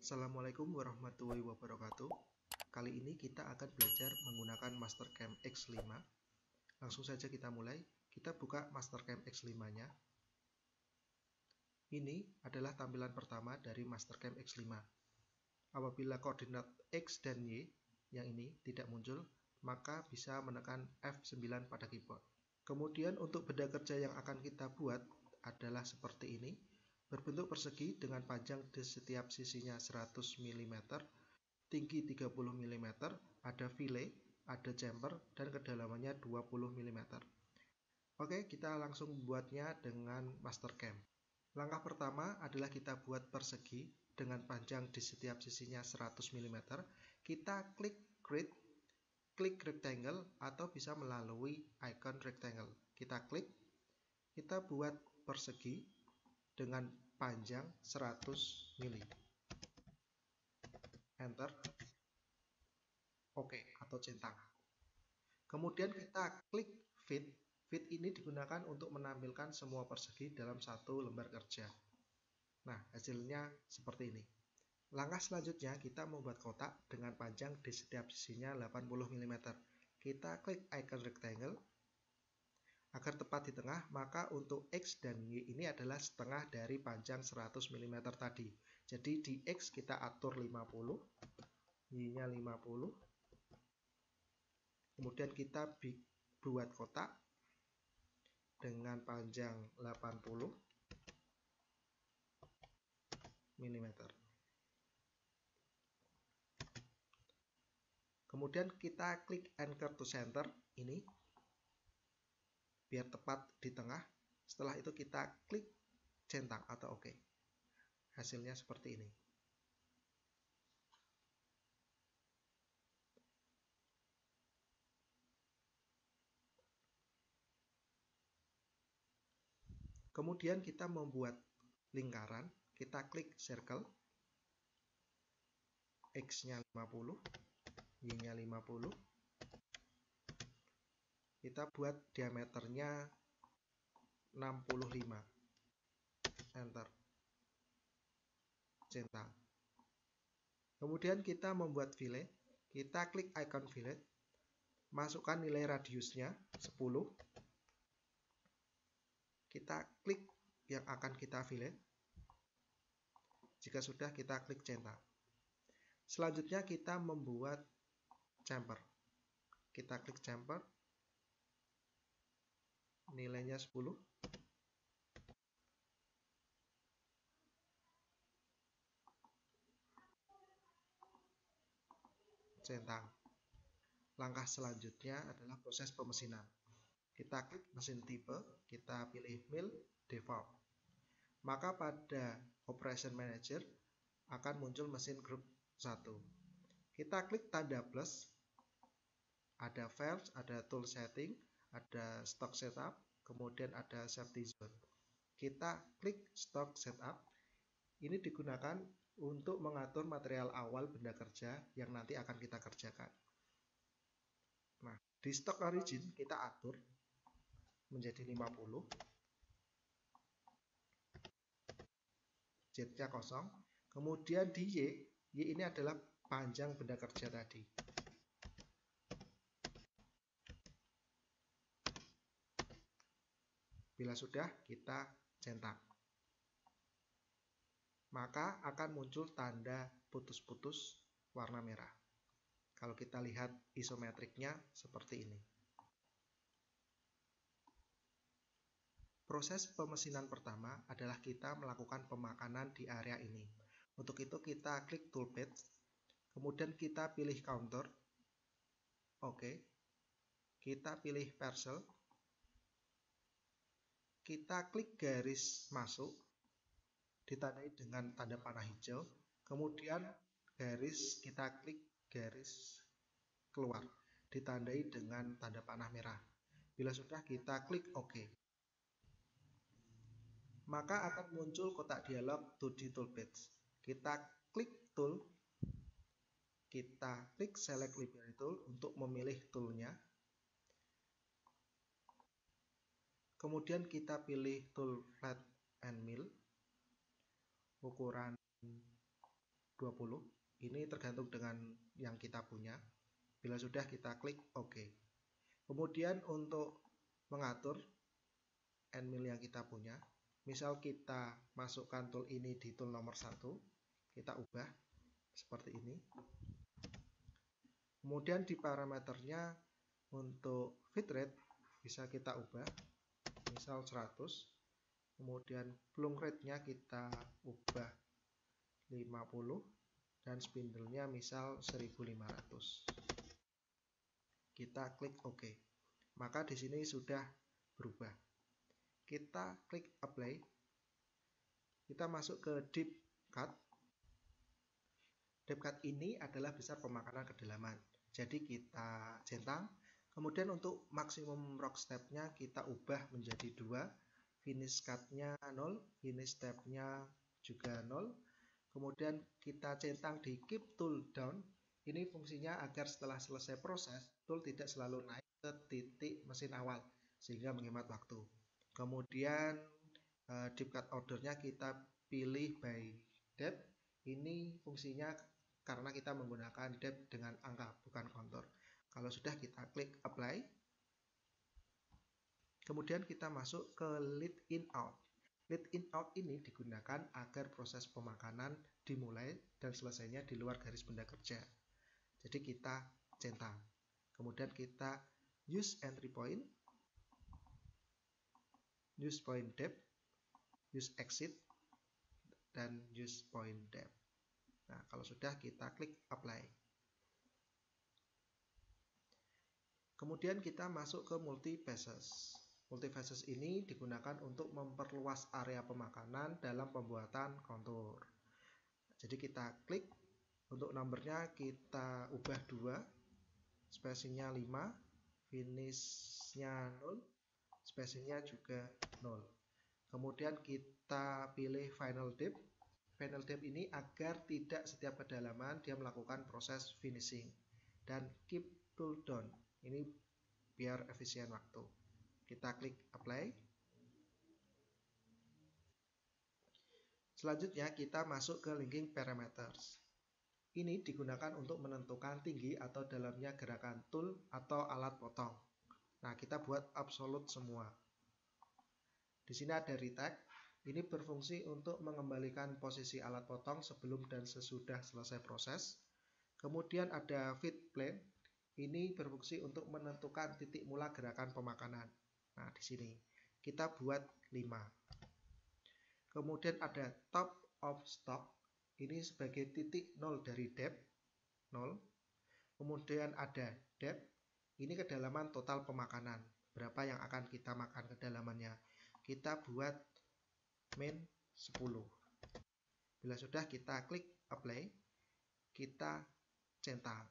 Assalamualaikum warahmatullahi wabarakatuh. Kali ini kita akan belajar menggunakan Mastercam X5. Langsung saja kita mulai. Kita buka Mastercam X5-nya. Ini adalah tampilan pertama dari Mastercam X5. Apabila koordinat X dan Y yang ini tidak muncul, maka bisa menekan F9 pada keyboard. Kemudian untuk benda kerja yang akan kita buat adalah seperti ini. Berbentuk persegi dengan panjang di setiap sisinya 100 mm, tinggi 30 mm, ada fillet, ada chamfer, dan kedalamannya 20 mm. Oke, kita langsung membuatnya dengan Mastercam. Langkah pertama adalah kita buat persegi dengan panjang di setiap sisinya 100 mm. Kita klik Create, klik Rectangle, atau bisa melalui icon Rectangle. Kita klik, kita buat persegi dengan panjang 100 mm. Enter. Oke, atau centang. Kemudian kita klik Fit. Fit ini digunakan untuk menampilkan semua persegi dalam satu lembar kerja. Nah, hasilnya seperti ini. Langkah selanjutnya kita membuat kotak dengan panjang di setiap sisinya 80 mm. Kita klik icon rectangle. Agar tepat di tengah, maka untuk X dan Y ini adalah setengah dari panjang 100 mm tadi. Jadi di X kita atur 50, Y-nya 50. Kemudian kita buat kotak dengan panjang 80 mm. Kemudian kita klik Anchor to Center ini biar tepat di tengah. Setelah itu kita klik centang atau OK. Hasilnya seperti ini. Kemudian kita membuat lingkaran. Kita klik circle. X-nya 50, Y-nya 50. Kita buat diameternya 65. Enter. Centang. Kemudian kita membuat fillet. Kita klik icon fillet. Masukkan nilai radiusnya 10. Kita klik yang akan kita fillet. Jika sudah, kita klik centang. Selanjutnya kita membuat chamfer. Kita klik chamfer. Nilainya 10. Centang. Langkah selanjutnya adalah proses pemesinan. Kita klik mesin tipe, kita pilih Mill Default. Maka pada Operation Manager akan muncul mesin grup 1. Kita klik tanda plus, ada Files, ada Tool Setting, ada Stock Setup, kemudian ada Safety Zone. Kita klik Stock Setup. Ini digunakan untuk mengatur material awal benda kerja yang nanti akan kita kerjakan. Nah, di Stock Origin kita atur menjadi 50. Z-nya kosong. Kemudian di Y ini adalah panjang benda kerja tadi. Bila sudah, kita centang. Maka akan muncul tanda putus-putus warna merah. Kalau kita lihat isometriknya seperti ini. Proses pemesinan pertama adalah kita melakukan pemakanan di area ini. Untuk itu kita klik Toolpath, kemudian kita pilih Counter. Oke. Kita pilih Parcel. Kita klik garis masuk, ditandai dengan tanda panah hijau. Kemudian kita klik garis keluar, ditandai dengan tanda panah merah. Bila sudah, kita klik OK. Maka akan muncul kotak dialog 2D Toolpath. Kita klik Tool, kita klik Select Library Tool untuk memilih toolnya. Kemudian kita pilih tool Flat and Mill, ukuran 20. Ini tergantung dengan yang kita punya. Bila sudah, kita klik OK. Kemudian untuk mengatur end mill yang kita punya, misal kita masukkan tool ini di tool nomor 1, kita ubah seperti ini. Kemudian di parameternya untuk bitrate bisa kita ubah, misal 100. Kemudian plung rate-nya kita ubah 50 dan spindle-nya misal 1500. Kita klik OK. Maka di sini sudah berubah. Kita klik apply. Kita masuk ke depth cut. Depth cut ini adalah besar pemakanan kedalaman. Jadi kita centang. Kemudian untuk maksimum rock step-nya kita ubah menjadi 2. Finish cut-nya 0, finish step-nya juga 0. Kemudian kita centang di keep tool down. Ini fungsinya agar setelah selesai proses, tool tidak selalu naik ke titik mesin awal, sehingga menghemat waktu. Kemudian deep cut ordernya kita pilih by depth. Ini fungsinya karena kita menggunakan depth dengan angka, bukan kontur. Kalau sudah, kita klik apply. Kemudian kita masuk ke lead in out. Lead in out ini digunakan agar proses pemakanan dimulai dan selesainya di luar garis benda kerja. Jadi kita centang. Kemudian kita use entry point, use point depth, use exit, dan use point depth. Nah, kalau sudah, kita klik apply. Kemudian kita masuk ke multi phases. Multi phases ini digunakan untuk memperluas area pemakanan dalam pembuatan kontur. Jadi kita klik, untuk numbernya kita ubah 2, spacingnya 5, finishnya 0, spacingnya juga 0. Kemudian kita pilih final depth. Final depth ini agar tidak setiap kedalaman dia melakukan proses finishing. Dan keep tool down, ini biar efisien waktu. Kita klik apply. Selanjutnya kita masuk ke linking parameters. Ini digunakan untuk menentukan tinggi atau dalamnya gerakan tool atau alat potong. Nah, kita buat absolute semua. Di sini ada retake. Ini berfungsi untuk mengembalikan posisi alat potong sebelum dan sesudah selesai proses. Kemudian ada fit plane. Ini berfungsi untuk menentukan titik mula gerakan pemakanan. Nah, di sini kita buat 5. Kemudian ada top of stock. Ini sebagai titik 0 dari depth, 0. Kemudian ada depth. Ini kedalaman total pemakanan. Berapa yang akan kita makan kedalamannya. Kita buat min 10. Bila sudah, kita klik apply. Kita centang.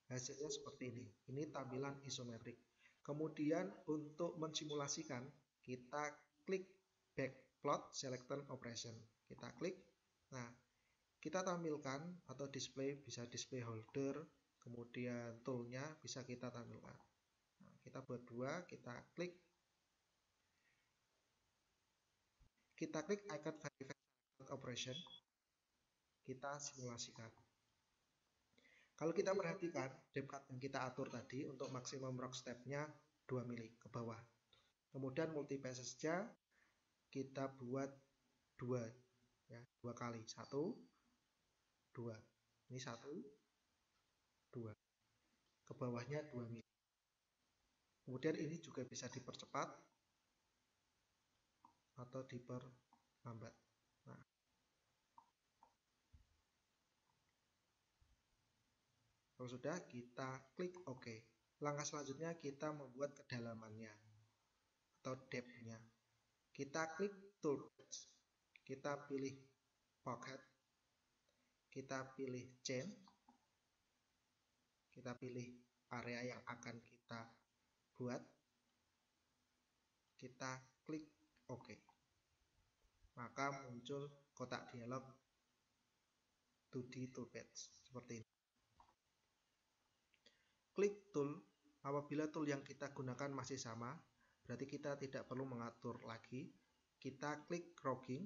Hasilnya seperti ini. Ini tampilan isometrik. Kemudian untuk mensimulasikan, kita klik backplot selector operation. Kita klik. Nah, kita tampilkan atau display, bisa display holder, kemudian toolnya bisa kita tampilkan. Nah, kita buat 2, kita klik. Kita klik icon verify operation. Kita simulasikan. Kalau kita perhatikan, depth cut yang kita atur tadi untuk maksimum rock step-nya 2 mili ke bawah. Kemudian multi passage-nya kita buat 2, ya, 2 kali. 1, 2. Ini 1, 2. Ke bawahnya 2 mili. Kemudian ini juga bisa dipercepat atau diperlambat. Nah, kalau sudah, kita klik OK. Langkah selanjutnya kita membuat kedalamannya atau depth-nya. Kita klik tool, kita pilih pocket, kita pilih chain, kita pilih area yang akan kita buat, kita klik OK. Maka muncul kotak dialog 2D toolpath seperti ini. Klik tool. Apabila tool yang kita gunakan masih sama, berarti kita tidak perlu mengatur lagi. kita klik rogging.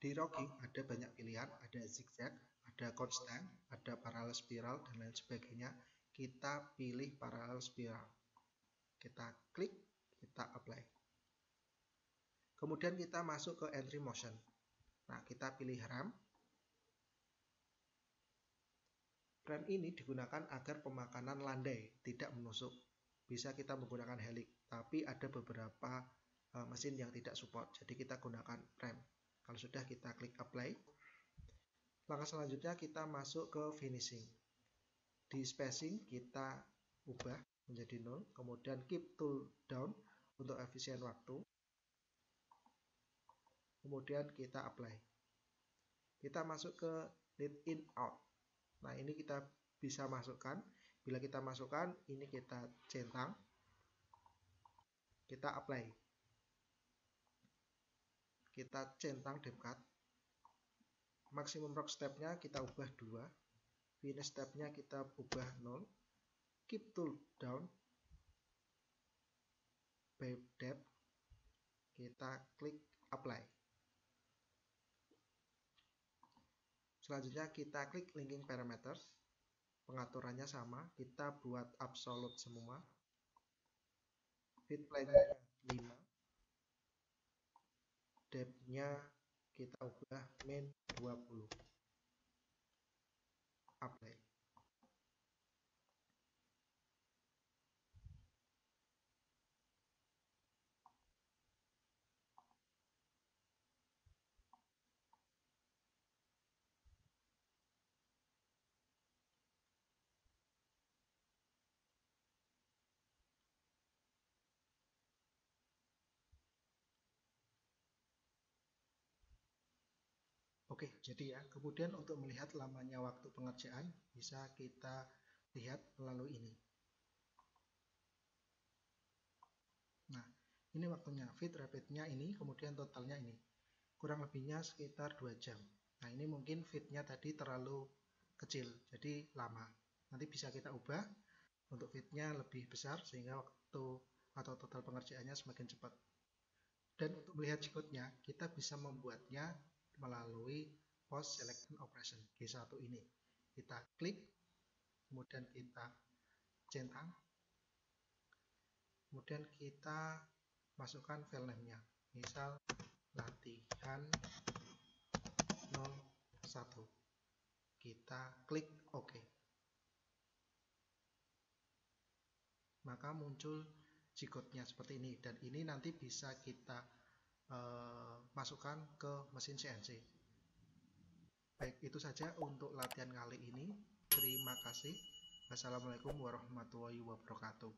Di rogging ada banyak pilihan, ada zigzag, ada konstan, ada parallel spiral, dan lain sebagainya. Kita pilih parallel spiral. Kita klik, kita apply. Kemudian kita masuk ke entry motion. Nah, kita pilih rem. Rem ini digunakan agar pemakanan landai tidak menusuk. Bisa kita menggunakan helix, tapi ada beberapa mesin yang tidak support, jadi kita gunakan rem. Kalau sudah, kita klik apply. Langkah selanjutnya kita masuk ke finishing. Di spacing kita ubah menjadi 0, kemudian keep tool down untuk efisien waktu. Kemudian kita apply. Kita masuk ke lead in out. Nah, ini kita bisa masukkan. Bila kita masukkan, ini kita centang. Kita apply. Kita centang depth cut. Maximum rock step-nya kita ubah 2. Finish step-nya kita ubah 0. Keep tool down. Pipe depth. Kita klik apply. Selanjutnya kita klik linking parameters. Pengaturannya sama, kita buat absolute semua. Fit plane-nya 5. Depth-nya kita ubah min 20. Apply. Oke, jadi ya, kemudian untuk melihat lamanya waktu pengerjaan, bisa kita lihat melalui ini. Nah, ini waktunya, fit rapidnya ini, kemudian totalnya ini. Kurang lebihnya sekitar 2 jam. Nah, ini mungkin fitnya tadi terlalu kecil, jadi lama. Nanti bisa kita ubah untuk fitnya lebih besar, sehingga waktu atau total pengerjaannya semakin cepat. Dan untuk melihat G-code-nya, kita bisa membuatnya melalui post selection operation G1 ini. Kita klik, kemudian kita centang, kemudian kita masukkan file name-nya, misal latihan 01. Kita klik OK. Maka muncul G-code-nya seperti ini, dan ini nanti bisa kita masukkan ke mesin CNC. Baik, itu saja untuk latihan kali ini. Terima kasih. Wassalamualaikum warahmatullahi wabarakatuh.